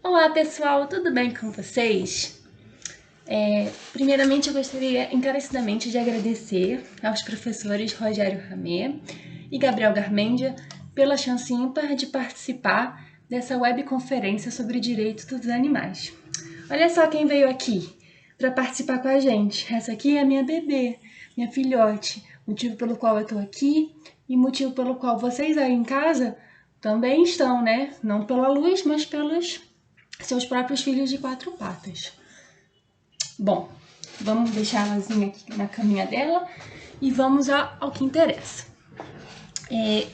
Olá pessoal, tudo bem com vocês? Primeiramente eu gostaria encarecidamente de agradecer aos professores Rogério Ramê e Gabriel Garmendia pela chance ímpar de participar dessa webconferência sobre direitos dos animais. Olha só quem veio aqui para participar com a gente. Essa aqui é a minha bebê, minha filhote, motivo pelo qual eu estou aqui e motivo pelo qual vocês aí em casa também estão, né? Não pela luz, mas pelos seus próprios filhos de quatro patas. Bom, vamos deixar elazinha aqui na caminha dela e vamos ao que interessa.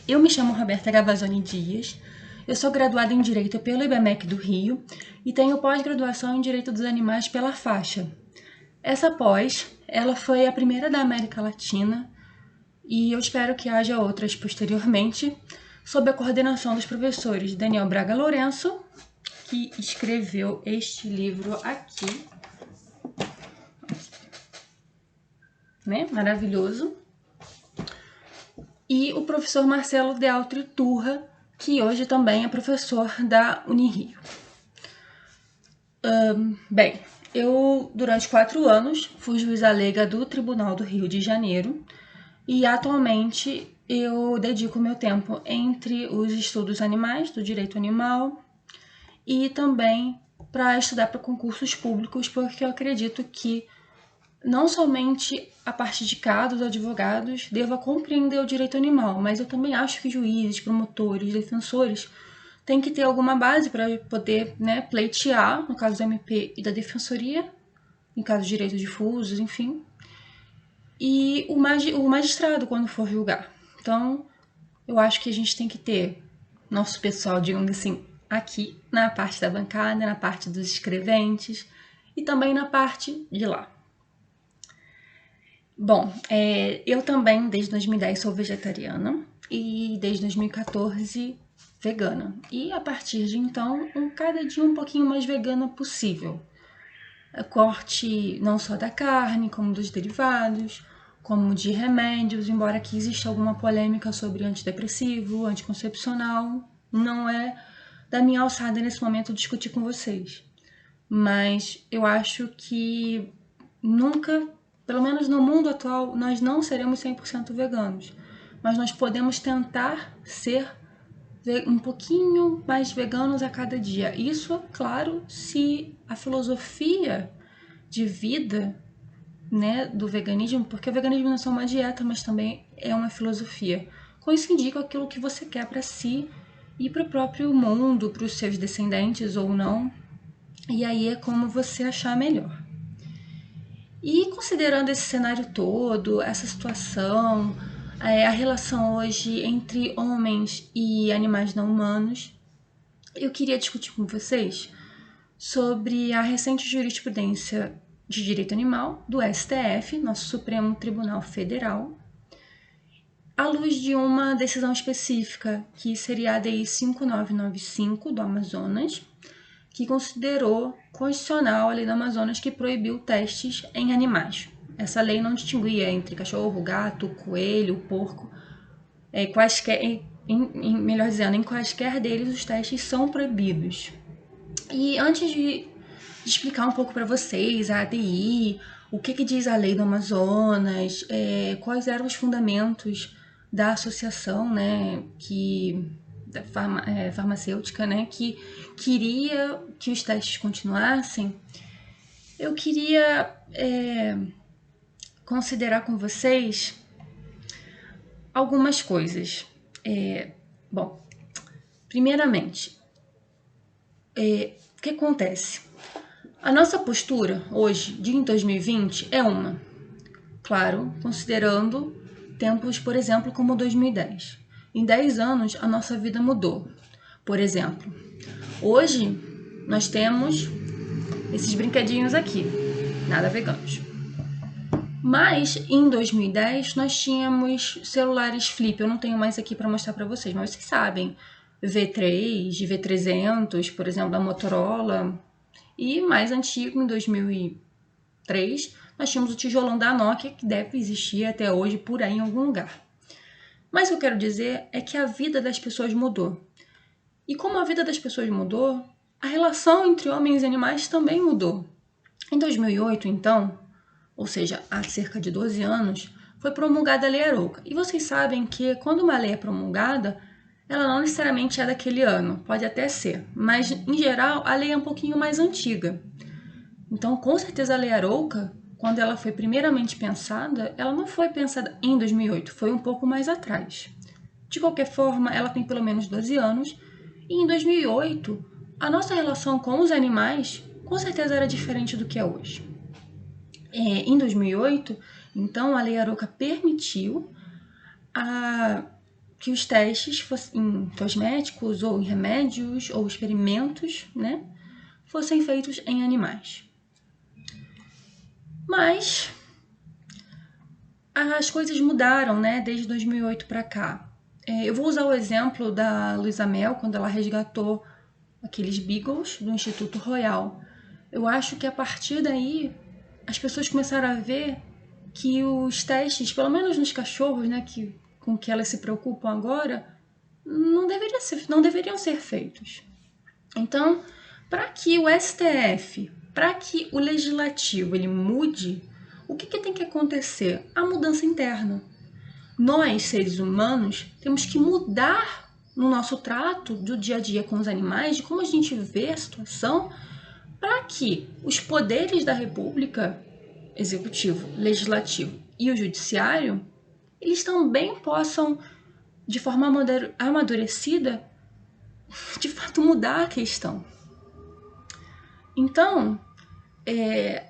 Eu me chamo Roberta Gavazzoni Dias, eu sou graduada em Direito pelo IBMEC do Rio e tenho pós-graduação em Direito dos Animais pela Faixa. Essa pós, ela foi a primeira da América Latina e eu espero que haja outras posteriormente, sob a coordenação dos professores Daniel Braga Lourenço, que escreveu este livro aqui, né? Maravilhoso. E o professor Marcelo Dealtri Turra, que hoje também é professor da Unirio. Bem, eu durante 4 anos fui juíza leiga do Tribunal do Rio de Janeiro e atualmente eu dedico meu tempo entre os estudos animais, do direito animal, e também para estudar para concursos públicos, porque eu acredito que não somente a parte de cá dos advogados deva compreender o direito animal, mas eu também acho que juízes, promotores, defensores têm que ter alguma base para poder, né, pleitear, no caso do MP e da defensoria, em caso de direitos difusos, enfim, e o magistrado quando for julgar. Então, eu acho que a gente tem que ter nosso pessoal, digamos assim, aqui na parte da bancada, na parte dos escreventes e também na parte de lá. Bom, eu também desde 2010 sou vegetariana e desde 2014 vegana. E a partir de então, cada dia um pouquinho mais vegana possível. Corte não só da carne, como dos derivados, como de remédios, embora aqui exista alguma polêmica sobre antidepressivo, anticoncepcional, não é da minha alçada nesse momento discutir com vocês. Mas eu acho que nunca, pelo menos no mundo atual, nós não seremos 100% veganos. Mas nós podemos tentar ser um pouquinho mais veganos a cada dia. Isso, claro, se a filosofia de vida, né, do veganismo, porque o veganismo não é só uma dieta, mas também é uma filosofia. Com isso indica aquilo que você quer para si e para o próprio mundo, para os seus descendentes ou não. E aí é como você achar melhor. E considerando esse cenário todo, essa situação, a relação hoje entre homens e animais não humanos, eu queria discutir com vocês sobre a recente jurisprudência de direito animal do STF, nosso Supremo Tribunal Federal, à luz de uma decisão específica, que seria a ADI 5995 do Amazonas, que considerou constitucional a lei do Amazonas que proibiu testes em animais. Essa lei não distinguia entre cachorro, gato, coelho, porco, melhor dizendo, em quaisquer deles os testes são proibidos. E antes de explicar um pouco para vocês a ADI, o que diz a lei do Amazonas, quais eram os fundamentos da associação, né, da farmacêutica, né, que queria que os testes continuassem, eu queria considerar com vocês algumas coisas. Bom, primeiramente, o que acontece? A nossa postura hoje, em 2020, é uma. Claro, considerando tempos, por exemplo, como 2010. Em 10 anos, a nossa vida mudou. Por exemplo, hoje nós temos esses brinquedinhos aqui, nada veganos. Mas em 2010 nós tínhamos celulares flip, eu não tenho mais aqui para mostrar para vocês, mas vocês sabem, V3, V300, por exemplo, da Motorola. E mais antigo, em 2003, nós tínhamos o tijolão da Nokia, que deve existir até hoje por aí em algum lugar. Mas o que eu quero dizer é que a vida das pessoas mudou. E como a vida das pessoas mudou, a relação entre homens e animais também mudou. Em 2008, então, ou seja, há cerca de 12 anos, foi promulgada a Lei Arouca. E vocês sabem que quando uma lei é promulgada, ela não necessariamente é daquele ano, pode até ser, mas em geral a lei é um pouquinho mais antiga. Então, com certeza a Lei Arouca, quando ela foi primeiramente pensada, ela não foi pensada em 2008, foi um pouco mais atrás. De qualquer forma, ela tem pelo menos 12 anos, e em 2008, a nossa relação com os animais com certeza era diferente do que é hoje. Em 2008, então, a Lei Arouca permitiu que os testes fossem em cosméticos ou em remédios ou experimentos, né, fossem feitos em animais. Mas as coisas mudaram, né, desde 2008 para cá. Eu vou usar o exemplo da Luísa Mel, quando ela resgatou aqueles beagles do Instituto Royal. Eu acho que a partir daí as pessoas começaram a ver que os testes, pelo menos nos cachorros, né, com que elas se preocupam agora, não deveriam ser feitos. Então, para que o STF, para que o legislativo ele mude, o que tem que acontecer? A mudança interna. Nós, seres humanos, temos que mudar no nosso trato do dia a dia com os animais, de como a gente vê a situação, para que os poderes da República, executivo, legislativo e o judiciário, eles também possam, de forma amadurecida, de fato mudar a questão. Então,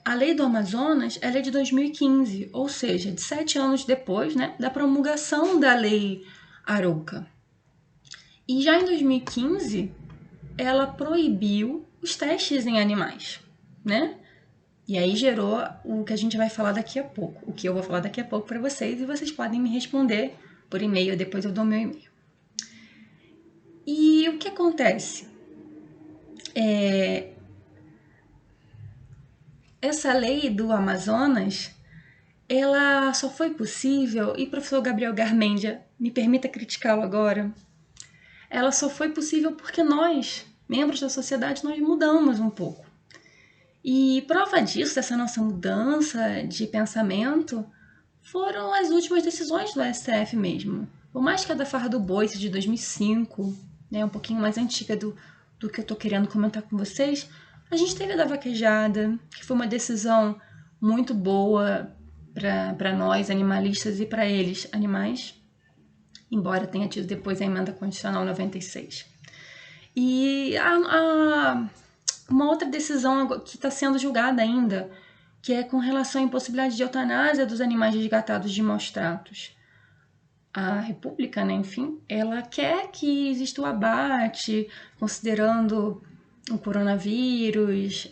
a lei do Amazonas ela é de 2015, ou seja, de 7 anos depois, né, da promulgação da lei Arouca. E já em 2015, ela proibiu os testes em animais, né? E aí gerou o que a gente vai falar daqui a pouco, o que eu vou falar daqui a pouco para vocês, e vocês podem me responder por e-mail, depois eu dou meu e-mail. E o que acontece? Essa lei do Amazonas, ela só foi possível, e professor Gabriel Garmendia, me permita criticá-lo agora, ela só foi possível porque nós, membros da sociedade, nós mudamos um pouco. E prova disso, dessa nossa mudança de pensamento, foram as últimas decisões do STF mesmo. Por mais que a da Farra do Boi seja de 2005, né, um pouquinho mais antiga do que eu tô querendo comentar com vocês, a gente teve a da vaquejada, que foi uma decisão muito boa para nós, animalistas, e para eles, animais, embora tenha tido depois a emenda constitucional 96. E uma outra decisão que está sendo julgada ainda, que é com relação à impossibilidade de eutanásia dos animais resgatados de maus tratos. A República, né, enfim, ela quer que exista o abate, considerando o coronavírus,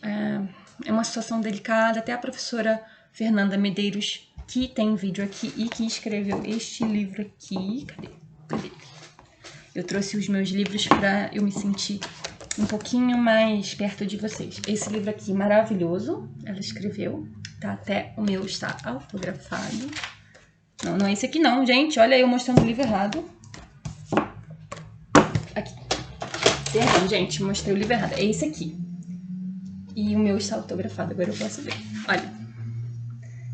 é uma situação delicada. Até a professora Fernanda Medeiros, que tem vídeo aqui e que escreveu este livro aqui, cadê? Eu trouxe os meus livros para eu me sentir um pouquinho mais perto de vocês. Esse livro aqui, maravilhoso, ela escreveu, tá? Até o meu está autografado. Não é esse aqui não, gente. Olha eu mostrando o livro errado. Aqui. Perdão, gente, mostrei o livro errado. É esse aqui. E o meu está autografado, agora eu posso ver. Olha.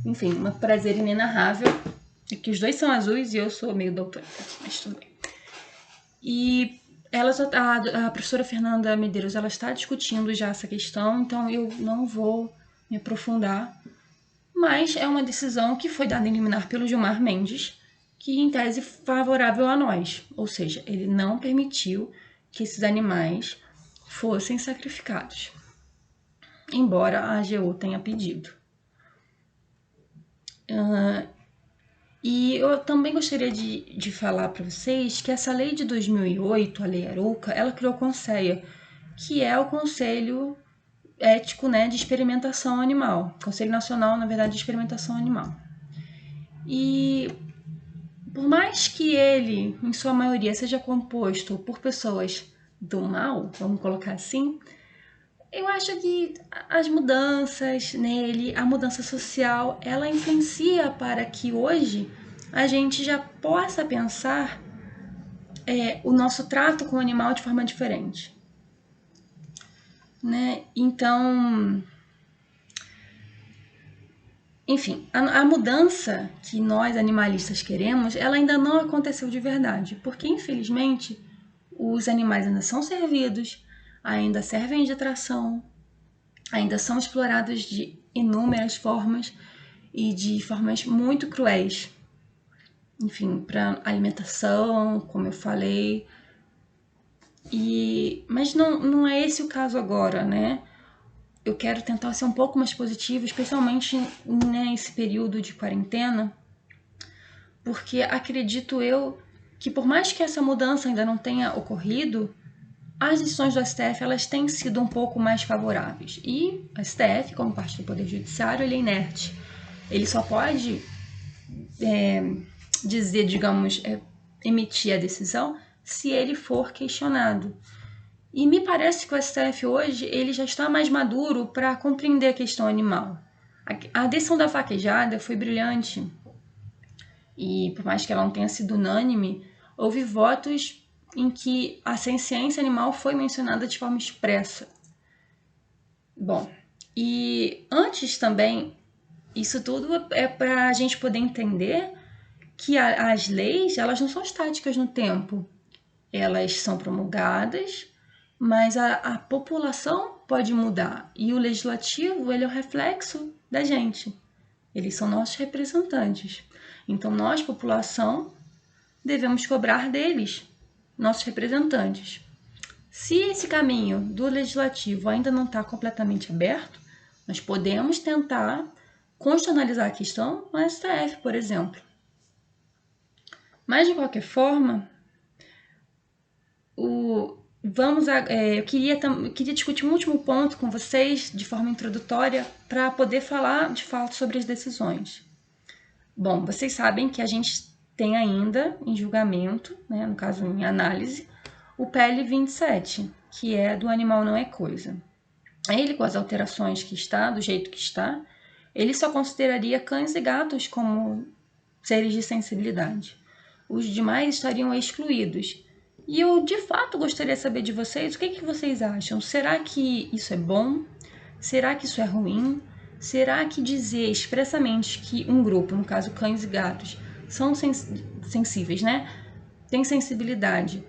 Enfim, um prazer inenarrável. É que os dois são azuis e eu sou meio doutora, mas tudo bem. E a professora Fernanda Medeiros, ela está discutindo já essa questão, então eu não vou me aprofundar, mas é uma decisão que foi dada em liminar pelo Gilmar Mendes, que em tese favorável a nós, ou seja, ele não permitiu que esses animais fossem sacrificados, embora a AGU tenha pedido. E eu também gostaria de falar para vocês que essa lei de 2008, a Lei Arouca, ela criou o CONSEA, que é o Conselho Ético, né, de Experimentação Animal. Conselho Nacional, na verdade, de Experimentação Animal. E por mais que ele, em sua maioria, seja composto por pessoas do mal, vamos colocar assim, eu acho que as mudanças nele, a mudança social, ela influencia para que hoje a gente já possa pensar o nosso trato com o animal de forma diferente. né? Então, enfim, a mudança que nós animalistas queremos, ela ainda não aconteceu de verdade, porque infelizmente os animais ainda são servidos, ainda servem de atração, ainda são explorados de inúmeras formas e de formas muito cruéis. Enfim, para alimentação, como eu falei. Mas não é esse o caso agora, né? Eu quero tentar ser um pouco mais positivo, especialmente nesse período de quarentena, porque acredito eu que por mais que essa mudança ainda não tenha ocorrido, as decisões do STF elas têm sido um pouco mais favoráveis. E o STF, como parte do Poder Judiciário, ele é inerte. Ele só pode dizer, digamos, emitir a decisão se ele for questionado. E me parece que o STF hoje ele já está mais maduro para compreender a questão animal. A decisão da vaquejada foi brilhante. E por mais que ela não tenha sido unânime, houve votos em que a senciência animal foi mencionada de forma expressa. Bom, e antes também, isso tudo é para a gente poder entender que as leis elas não são estáticas no tempo. Elas são promulgadas, mas a população pode mudar. E o legislativo ele é o reflexo da gente. Eles são nossos representantes. Então, nós, população, devemos cobrar deles, nossos representantes. Se esse caminho do legislativo ainda não está completamente aberto, nós podemos tentar constitucionalizar a questão no STF, por exemplo. Mas, de qualquer forma, eu queria discutir um último ponto com vocês, de forma introdutória, para poder falar, de fato, sobre as decisões. Bom, vocês sabem que a gente tem ainda em julgamento, né, no caso em análise, o PL 27, que é do animal não é coisa. Ele, com as alterações que está, do jeito que está, ele só consideraria cães e gatos como seres de sensibilidade. Os demais estariam excluídos. E eu, de fato, gostaria de saber de vocês, o que vocês acham? Será que isso é bom? Será que isso é ruim? Será que dizer expressamente que um grupo, no caso cães e gatos, são sensíveis, né? Tem sensibilidade.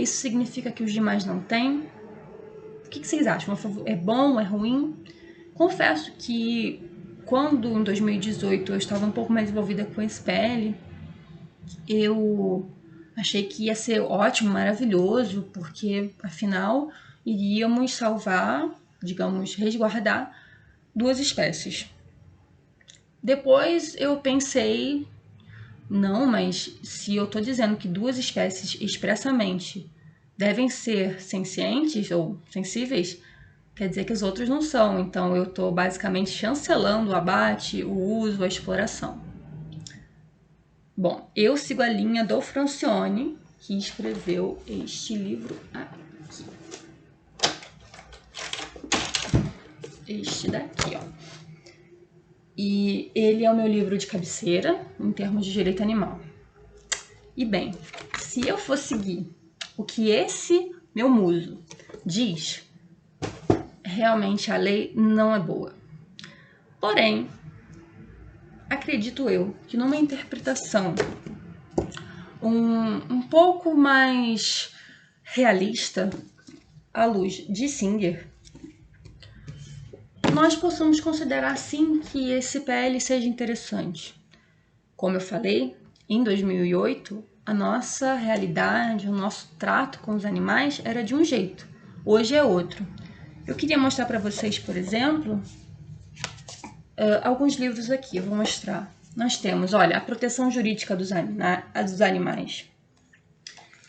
Isso significa que os demais não têm? O que vocês acham? É bom? É ruim? Confesso que quando em 2018 eu estava um pouco mais envolvida com esse PL, eu achei que ia ser ótimo, maravilhoso, porque afinal iríamos salvar, digamos, resguardar 2 espécies. Depois eu pensei, não, mas se eu estou dizendo que 2 espécies expressamente devem ser sencientes ou sensíveis, quer dizer que os outros não são. Então eu estou basicamente chancelando o abate, o uso, a exploração. Bom, eu sigo a linha do Francione, que escreveu este livro aqui. Este daqui, ó. E ele é o meu livro de cabeceira em termos de direito animal. E bem, se eu for seguir o que esse meu muso diz, realmente a lei não é boa. Porém, acredito eu que numa interpretação um pouco mais realista, à luz de Singer, nós possamos considerar sim que esse PL seja interessante. Como eu falei, em 2008, a nossa realidade, o nosso trato com os animais era de um jeito, hoje é outro. Eu queria mostrar para vocês, por exemplo, alguns livros aqui, eu vou mostrar. Nós temos, olha, a proteção jurídica dos animais.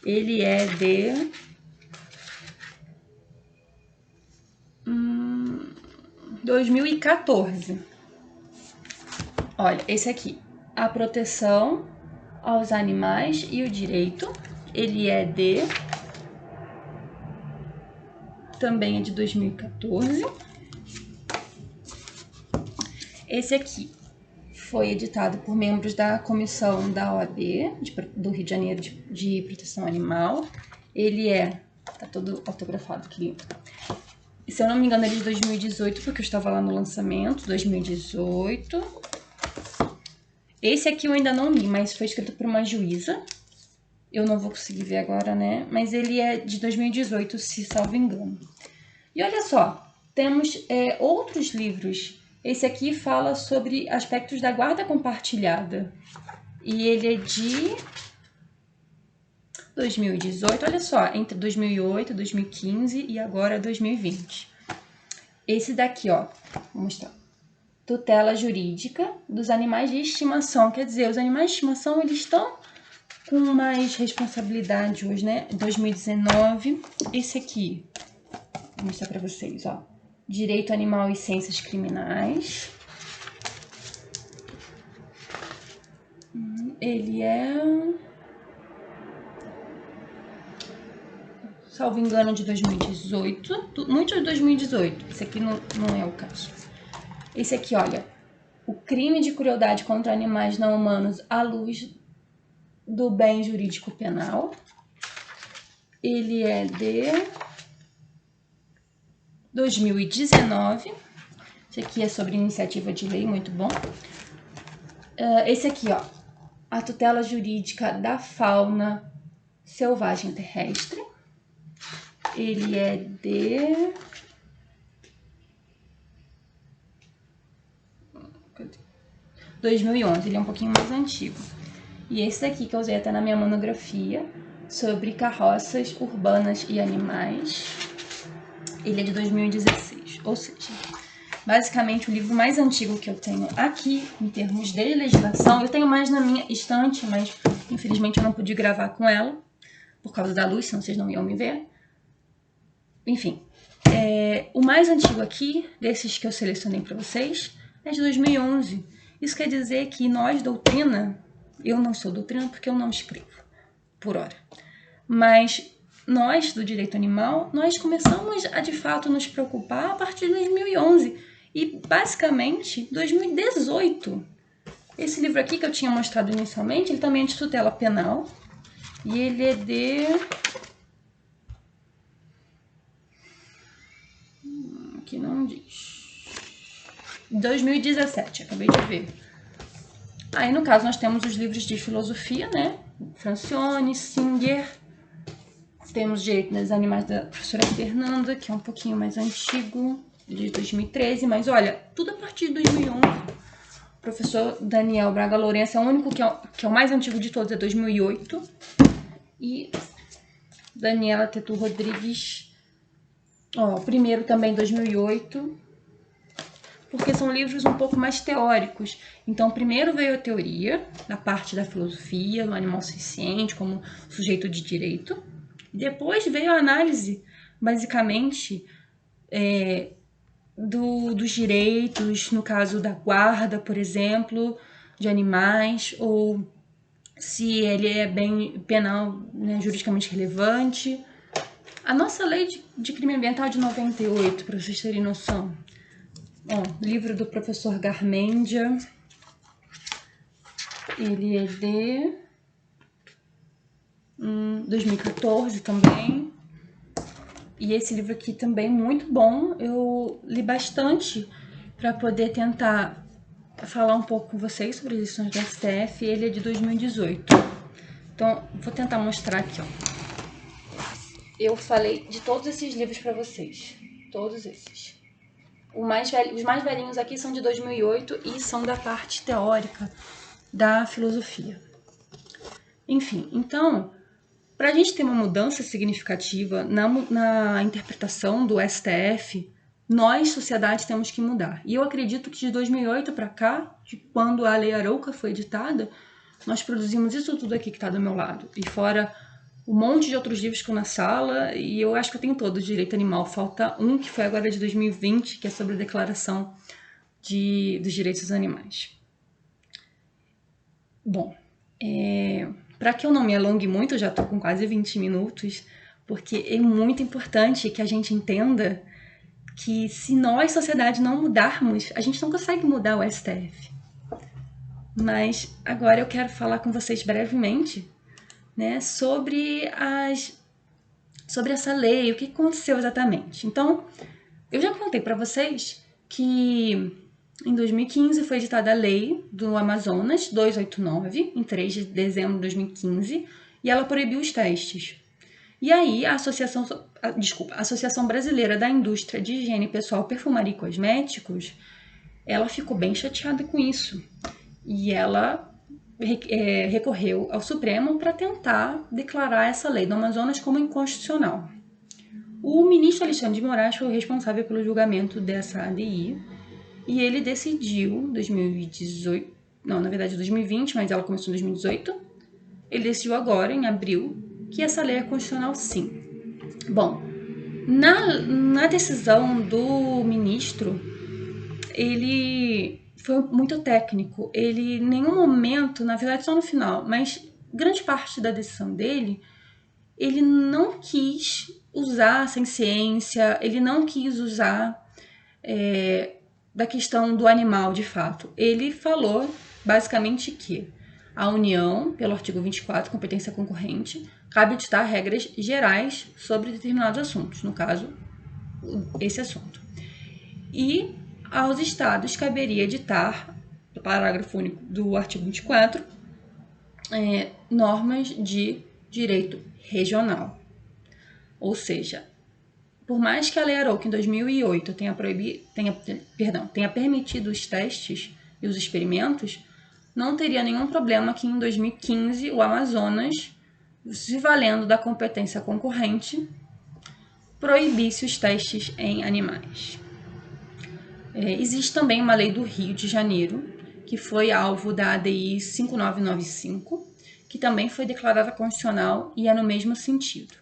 Ele é de 2014. Olha, esse aqui, a proteção aos animais e o direito. Ele é também é de 2014. Esse aqui foi editado por membros da comissão da OAB do Rio de Janeiro de Proteção Animal. Ele tá todo autografado aqui. Se eu não me engano, ele é de 2018, porque eu estava lá no lançamento, 2018. Esse aqui eu ainda não li, mas foi escrito por uma juíza. Eu não vou conseguir ver agora, né? Mas ele é de 2018, se salvo engano. E olha só, temos outros livros. Esse aqui fala sobre aspectos da guarda compartilhada. E ele é de 2018, olha só, entre 2008, 2015 e agora 2020. Esse daqui, ó, vou mostrar. Tutela jurídica dos animais de estimação. Quer dizer, os animais de estimação, eles estão com mais responsabilidade hoje, né? 2019. Esse aqui, vou mostrar pra vocês, ó. Direito Animal e Ciências Criminais. Ele é, salvo engano, de 2018. Muito de 2018. Esse aqui não é o caso. Esse aqui, olha. O crime de crueldade contra animais não humanos à luz do bem jurídico penal. Ele é de 2019. Esse aqui é sobre iniciativa de lei, muito bom. Esse aqui, ó. A tutela jurídica da fauna selvagem terrestre. Ele é de 2011, ele é um pouquinho mais antigo. E esse daqui que eu usei até na minha monografia, sobre carroças urbanas e animais, ele é de 2016, ou seja, basicamente o livro mais antigo que eu tenho aqui, em termos de legislação. Eu tenho mais na minha estante, mas infelizmente eu não pude gravar com ela, por causa da luz, senão vocês não iam me ver. Enfim, o mais antigo aqui, desses que eu selecionei para vocês, é de 2011. Isso quer dizer que nós, doutrina, eu não sou doutrina porque eu não escrevo, por hora. Mas nós, do direito animal, nós começamos a, de fato, nos preocupar a partir de 2011. E, basicamente, 2018. Esse livro aqui que eu tinha mostrado inicialmente, ele também é de tutela penal. E ele é de... Aqui não diz... 2017, acabei de ver. Aí, no caso, nós temos os livros de filosofia, né? Francione, Singer. Temos Direito dos Animais da professora Fernanda, que é um pouquinho mais antigo, de 2013. Mas, olha, tudo a partir de 2011. O professor Daniel Braga Lourenço é o único que é o mais antigo de todos, é 2008. E Daniela Tetu Rodrigues, ó, o primeiro também 2008. Porque são livros um pouco mais teóricos. Então, primeiro veio a teoria, da parte da filosofia, do animal senciente, como sujeito de direito. Depois veio a análise, basicamente, dos direitos, no caso da guarda, por exemplo, de animais, ou se ele é bem penal, né, juridicamente relevante. A nossa lei de crime ambiental de 98, para vocês terem noção. Livro do professor Garmendia, ele é de 2014 também. E esse livro aqui também muito bom, eu li bastante para poder tentar falar um pouco com vocês sobre as decisões do STF. Ele é de 2018. Então, vou tentar mostrar aqui, ó. Eu falei de todos esses livros para vocês, todos esses. Os mais velhinhos aqui são de 2008 e são da parte teórica da filosofia. Enfim, então, para a gente ter uma mudança significativa na interpretação do STF, nós, sociedade, temos que mudar. E eu acredito que de 2008 para cá, de quando a Lei Arouca foi editada, nós produzimos isso tudo aqui que está do meu lado. E fora um monte de outros livros que estão na sala, e eu acho que eu tenho todos de direito animal. Falta um, que foi agora de 2020, que é sobre a Declaração dos Direitos dos Animais. Bom, para que eu não me alongue muito, eu já estou com quase 20 minutos, porque é muito importante que a gente entenda que se nós, sociedade, não mudarmos, a gente não consegue mudar o STF. Mas agora eu quero falar com vocês brevemente, né, sobre essa lei, o que aconteceu exatamente. Então, Eu já contei para vocês que em 2015 foi editada a Lei do Amazonas 289, em 3 de dezembro de 2015, e ela proibiu os testes. E aí a Associação Brasileira da Indústria de Higiene Pessoal, Perfumaria e Cosméticos, ela ficou bem chateada com isso. E ela recorreu ao Supremo para tentar declarar essa lei do Amazonas como inconstitucional. O ministro Alexandre de Moraes foi o responsável pelo julgamento dessa ADI e ele decidiu, 2018, não, na verdade 2020, mas ela começou em 2018, ele decidiu agora, em abril, que essa lei é constitucional sim. Bom, na decisão do ministro, ele foi muito técnico. Ele, em nenhum momento, na verdade só no final, mas grande parte da decisão dele, ele não quis usar sem ciência, ele não quis usar da questão do animal de fato. Ele falou basicamente que a União, pelo artigo 24, competência concorrente, cabe ditar regras gerais sobre determinados assuntos, no caso, esse assunto. E aos estados caberia editar, no parágrafo único do artigo 24, normas de direito regional. Ou seja, por mais que a Lei Arouca em 2008 tenha permitido os testes e os experimentos, não teria nenhum problema que em 2015 o Amazonas, se valendo da competência concorrente, proibisse os testes em animais. Existe também uma lei do Rio de Janeiro, que foi alvo da ADI 5995, que também foi declarada constitucional e é no mesmo sentido.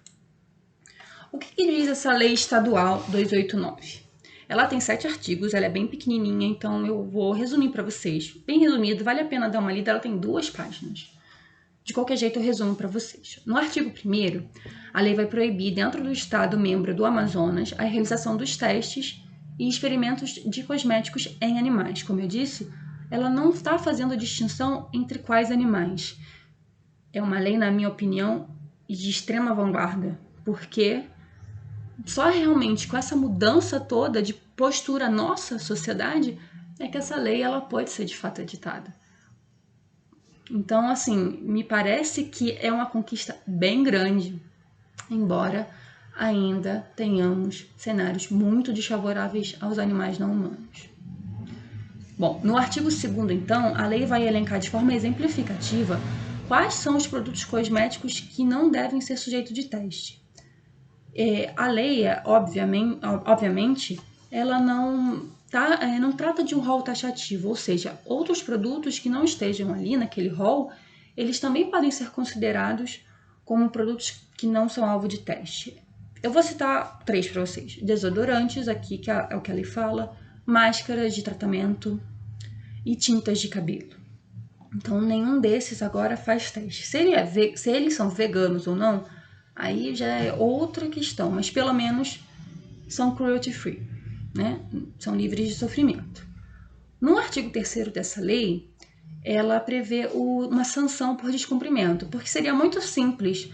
O que diz essa lei estadual 289? Ela tem 7 artigos, ela é bem pequenininha, então eu vou resumir para vocês. Bem resumido, vale a pena dar uma lida, ela tem 2 páginas. De qualquer jeito, eu resumo para vocês. No artigo 1º, a lei vai proibir, dentro do estado membro do Amazonas, a realização dos testes e experimentos de cosméticos em animais. Como eu disse, ela não está fazendo distinção entre quais animais. É uma lei, na minha opinião, de extrema vanguarda, porque só realmente com essa mudança toda de postura nossa sociedade é que essa lei ela pode ser de fato editada. Então, assim, me parece que é uma conquista bem grande, embora ainda tenhamos cenários muito desfavoráveis aos animais não humanos. Bom, no artigo 2º, então, a lei vai elencar de forma exemplificativa quais são os produtos cosméticos que não devem ser sujeitos de teste. A lei, obviamente, ela não trata de um rol taxativo, ou seja, outros produtos que não estejam ali naquele rol, eles também podem ser considerados como produtos que não são alvo de teste. Eu vou citar 3 para vocês. Desodorantes, aqui que é o que a lei fala, máscaras de tratamento e tintas de cabelo. Então, nenhum desses agora faz teste. Se eles são veganos ou não, aí já é outra questão, mas pelo menos são cruelty free, né? São livres de sofrimento. No artigo 3º dessa lei, ela prevê uma sanção por descumprimento, porque seria muito simples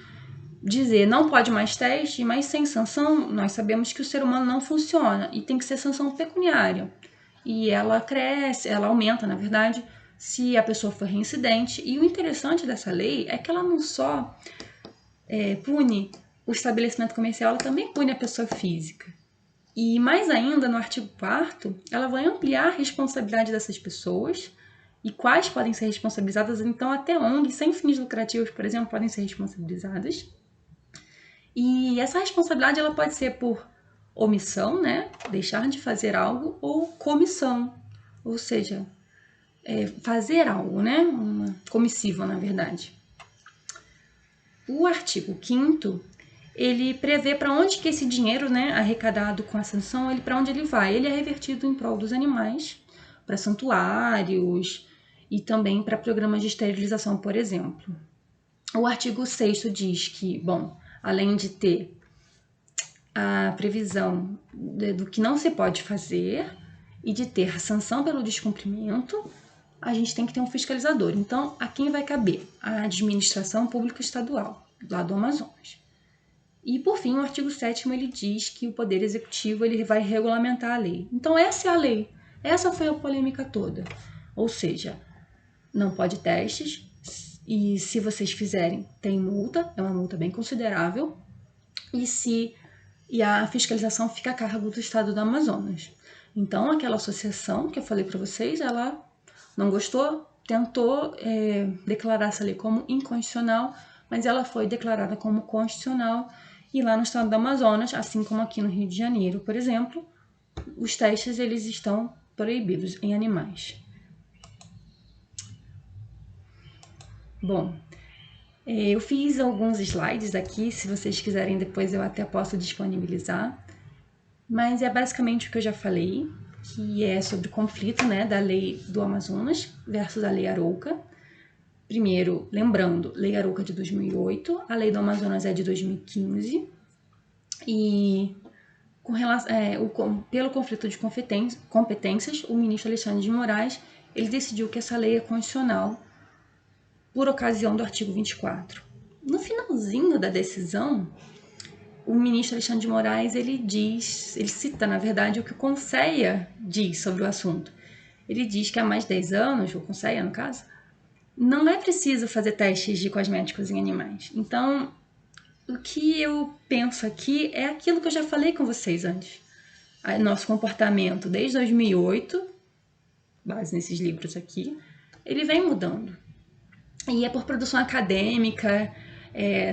dizer não pode mais teste, mas sem sanção nós sabemos que o ser humano não funciona e tem que ser sanção pecuniária. E ela cresce, ela aumenta, na verdade, se a pessoa for reincidente. E o interessante dessa lei é que ela não só pune o estabelecimento comercial, ela também pune a pessoa física. E mais ainda, no artigo 4º, ela vai ampliar a responsabilidade dessas pessoas e quais podem ser responsabilizadas, então até ONGs sem fins lucrativos, por exemplo, podem ser responsabilizadas. E essa responsabilidade ela pode ser por omissão, né? Deixar de fazer algo, ou comissão, ou seja, fazer algo, né? Uma comissiva, na verdade. O artigo 5º, ele prevê para onde que esse dinheiro, né, arrecadado com a sanção, para onde ele vai. Ele é revertido em prol dos animais, para santuários e também para programas de esterilização, por exemplo. O artigo 6º diz que, bom, além de ter a previsão do que não se pode fazer e de ter a sanção pelo descumprimento, a gente tem que ter um fiscalizador. Então, a quem vai caber? A administração pública estadual, lá do Amazonas. E, por fim, o artigo 7º ele diz que o Poder Executivo ele vai regulamentar a lei. Então, essa é a lei. Essa foi a polêmica toda. Ou seja, não pode testes, e se vocês fizerem, tem multa, é uma multa bem considerável, e a fiscalização fica a cargo do estado do Amazonas. Então, aquela associação que eu falei para vocês, ela não gostou, tentou declarar essa lei como inconstitucional, mas ela foi declarada como constitucional, e lá no estado do Amazonas, assim como aqui no Rio de Janeiro, por exemplo, os testes eles estão proibidos em animais. Bom, eu fiz alguns slides aqui, se vocês quiserem depois eu até posso disponibilizar, mas é basicamente o que eu já falei, que é sobre o conflito, né, da lei do Amazonas versus a lei Arouca. Primeiro, lembrando, lei Arouca de 2008, a lei do Amazonas é de 2015, e pelo conflito de competências, o ministro Alexandre de Moraes ele decidiu que essa lei é constitucional por ocasião do artigo 24. No finalzinho da decisão, o ministro Alexandre de Moraes ele cita, na verdade, o que o Conceia diz sobre o assunto. Ele diz que há mais de 10 anos, o Conceia, no caso, não é preciso fazer testes de cosméticos em animais. Então, o que eu penso aqui é aquilo que eu já falei com vocês antes. Nosso comportamento desde 2008, base nesses livros aqui, ele vem mudando. E é por produção acadêmica,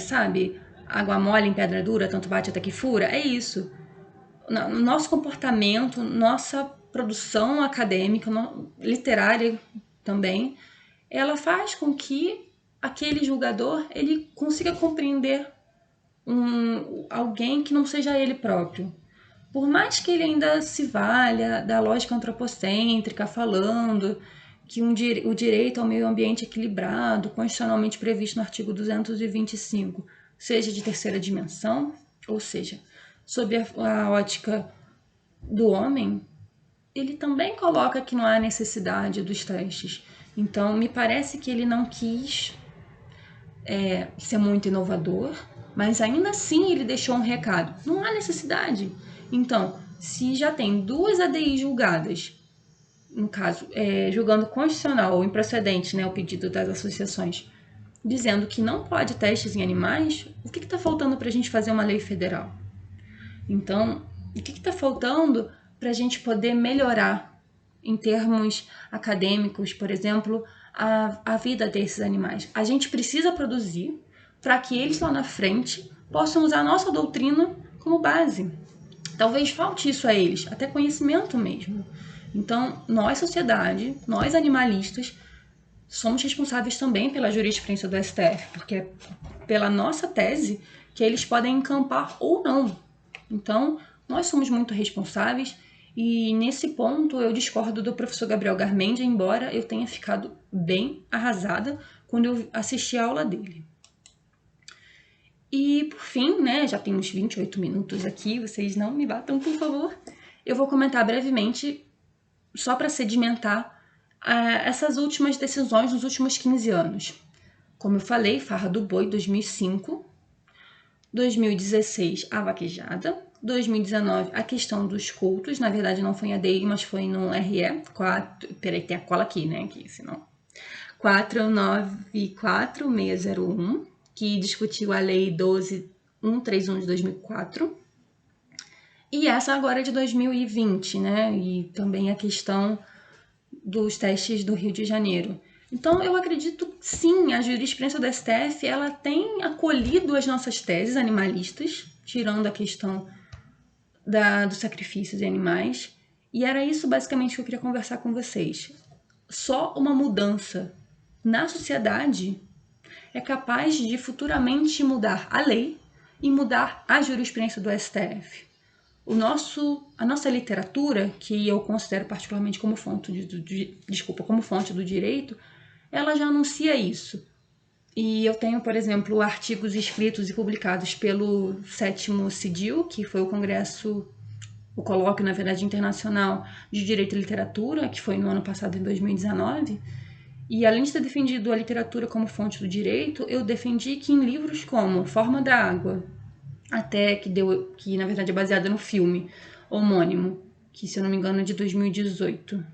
sabe? Água mole em pedra dura, tanto bate até que fura. É isso. Nosso comportamento, nossa produção acadêmica, literária também, ela faz com que aquele julgador ele consiga compreender alguém que não seja ele próprio. Por mais que ele ainda se valha da lógica antropocêntrica, falando que o direito ao meio ambiente equilibrado, constitucionalmente previsto no artigo 225, seja de terceira dimensão, ou seja, sob a ótica do homem, ele também coloca que não há necessidade dos testes. Então, me parece que ele não quis ser muito inovador, mas ainda assim ele deixou um recado. Não há necessidade. Então, se já tem 2 ADIs julgadas, no caso, julgando constitucional ou improcedente, né, o pedido das associações, dizendo que não pode testes em animais, o que está faltando para a gente fazer uma lei federal? Então, o que está faltando para a gente poder melhorar, em termos acadêmicos, por exemplo, a vida desses animais? A gente precisa produzir para que eles lá na frente possam usar a nossa doutrina como base. Talvez falte isso a eles, até conhecimento mesmo. Então, nós, sociedade, nós animalistas, somos responsáveis também pela jurisprudência do STF, porque é pela nossa tese que eles podem encampar ou não. Então, nós somos muito responsáveis e, nesse ponto, eu discordo do professor Gabriel Garmendia, embora eu tenha ficado bem arrasada quando eu assisti a aula dele. E, por fim, né, já tem uns 28 minutos aqui, vocês não me batam, por favor. Eu vou comentar brevemente, só para sedimentar, essas últimas decisões nos últimos 15 anos. Como eu falei, Farra do Boi, 2005. 2016, a vaquejada. 2019, a questão dos cultos. Na verdade, não foi em ADI, mas foi no RE. Peraí, tem a cola aqui, né? Aqui, senão. 494601, que discutiu a Lei 12131 de 2004. E essa agora é de 2020, né? E também a questão dos testes do Rio de Janeiro. Então, eu acredito, sim, a jurisprudência do STF, ela tem acolhido as nossas teses animalistas, tirando a questão dos sacrifícios de animais. E era isso, basicamente, que eu queria conversar com vocês. Só uma mudança na sociedade é capaz de futuramente mudar a lei e mudar a jurisprudência do STF. A nossa literatura, que eu considero particularmente como fonte como fonte do direito, ela já anuncia isso. E eu tenho, por exemplo, artigos escritos e publicados pelo 7º CIDIL, que foi o colóquio, na verdade, internacional de Direito e Literatura, que foi no ano passado, em 2019. E além de ter defendido a literatura como fonte do direito, eu defendi que em livros como Forma da Água, até que na verdade é baseada no filme homônimo, que se eu não me engano é de 2018,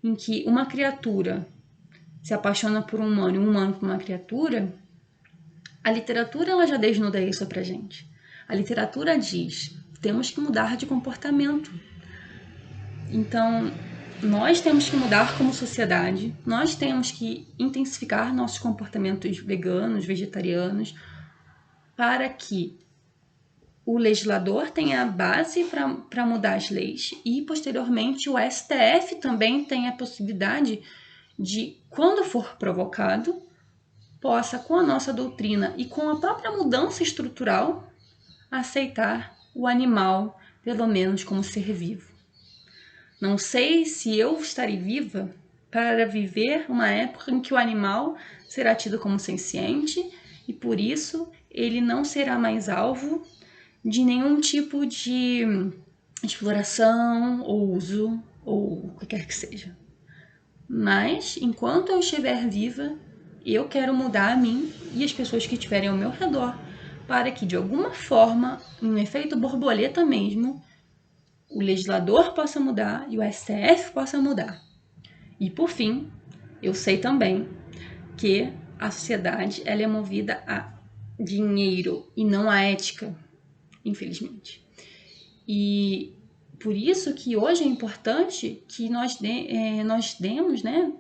em que uma criatura se apaixona por um humano e um humano por uma criatura. A literatura ela já desnuda isso pra gente. A literatura diz: temos que mudar de comportamento. Então, nós temos que mudar como sociedade, nós temos que intensificar nossos comportamentos veganos, vegetarianos, para que o legislador tenha a base para mudar as leis e, posteriormente, o STF também tenha a possibilidade de, quando for provocado, possa, com a nossa doutrina e com a própria mudança estrutural, aceitar o animal, pelo menos como ser vivo. Não sei se eu estarei viva para viver uma época em que o animal será tido como senciente e, por isso, ele não será mais alvo de nenhum tipo de exploração ou uso ou o que quer que seja. Mas, enquanto eu estiver viva, eu quero mudar a mim e as pessoas que estiverem ao meu redor para que, de alguma forma, um efeito borboleta mesmo, o legislador possa mudar e o STF possa mudar. E, por fim, eu sei também que a sociedade ela é movida a dinheiro e não a ética, infelizmente. E por isso que hoje é importante que nós demos, né?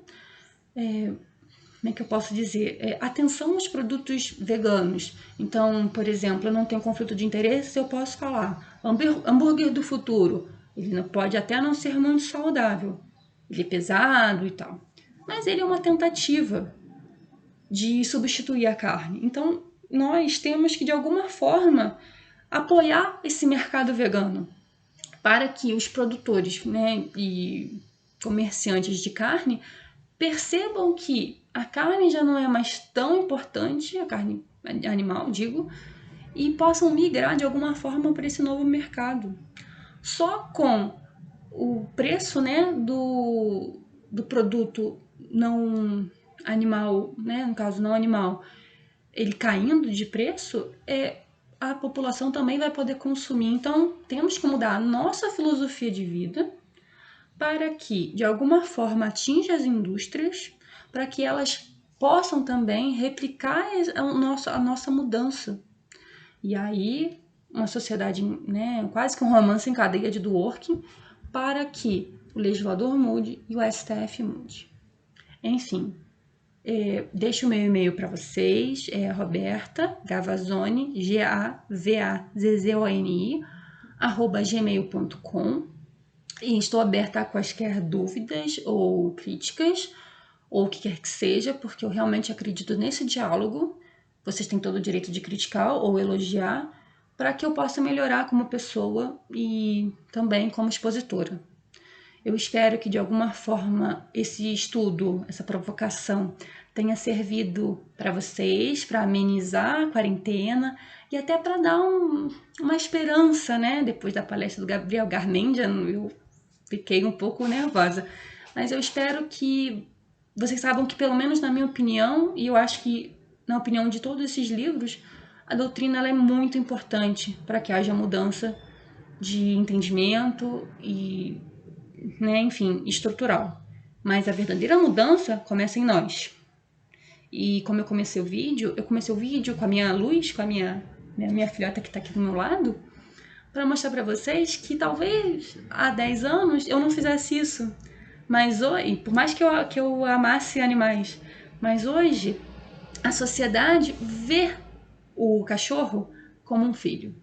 Como é que eu posso dizer? Atenção aos produtos veganos. Então, por exemplo, eu não tenho conflito de interesse, eu posso falar hambúrguer do futuro. Ele não pode até não ser muito saudável. Ele é pesado e tal. Mas ele é uma tentativa de substituir a carne. Então, nós temos que, de alguma forma, apoiar esse mercado vegano para que os produtores, né, e comerciantes de carne percebam que a carne já não é mais tão importante, a carne animal, digo, e possam migrar de alguma forma para esse novo mercado. Só com o preço, né, do produto não animal, né, no caso não animal, ele caindo de preço, a população também vai poder consumir. Então, temos que mudar a nossa filosofia de vida para que, de alguma forma, atinja as indústrias, para que elas possam também replicar a nossa mudança. E aí, uma sociedade, né, quase que um romance em cadeia de Dworkin, para que o legislador mude e o STF mude. Enfim, deixo o meu e-mail para vocês, é Roberta Gavazzoni, GAVAZZONI, @gmail.com. E estou aberta a quaisquer dúvidas ou críticas, ou o que quer que seja, porque eu realmente acredito nesse diálogo. Vocês têm todo o direito de criticar ou elogiar, para que eu possa melhorar como pessoa e também como expositora. Eu espero que, de alguma forma, esse estudo, essa provocação, tenha servido para vocês, para amenizar a quarentena e até para dar uma esperança, né? Depois da palestra do Gabriel Garmendia, eu fiquei um pouco nervosa. Mas eu espero que vocês saibam que, pelo menos na minha opinião, e eu acho que na opinião de todos esses livros, a doutrina ela é muito importante para que haja mudança de entendimento e, né, enfim, estrutural. Mas a verdadeira mudança começa em nós. E como eu comecei o vídeo com a minha luz, com a minha filhota que está aqui do meu lado, para mostrar para vocês que talvez há 10 anos eu não fizesse isso. Mas hoje, por mais que eu amasse animais, mas hoje a sociedade vê o cachorro como um filho.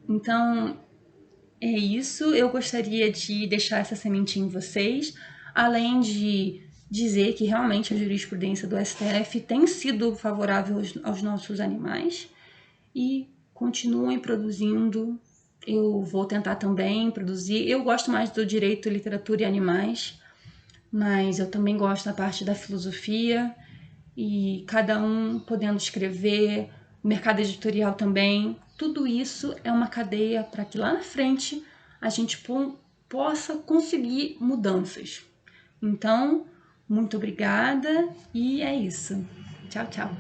Então, é isso. Eu gostaria de deixar essa sementinha em vocês, além de dizer que realmente a jurisprudência do STF tem sido favorável aos nossos animais e continuem produzindo. Eu vou tentar também produzir. Eu gosto mais do direito, literatura e animais, mas eu também gosto da parte da filosofia e cada um podendo escrever, o mercado editorial também. Tudo isso é uma cadeia para que lá na frente a gente possa conseguir mudanças. Então, muito obrigada e é isso. Tchau, tchau.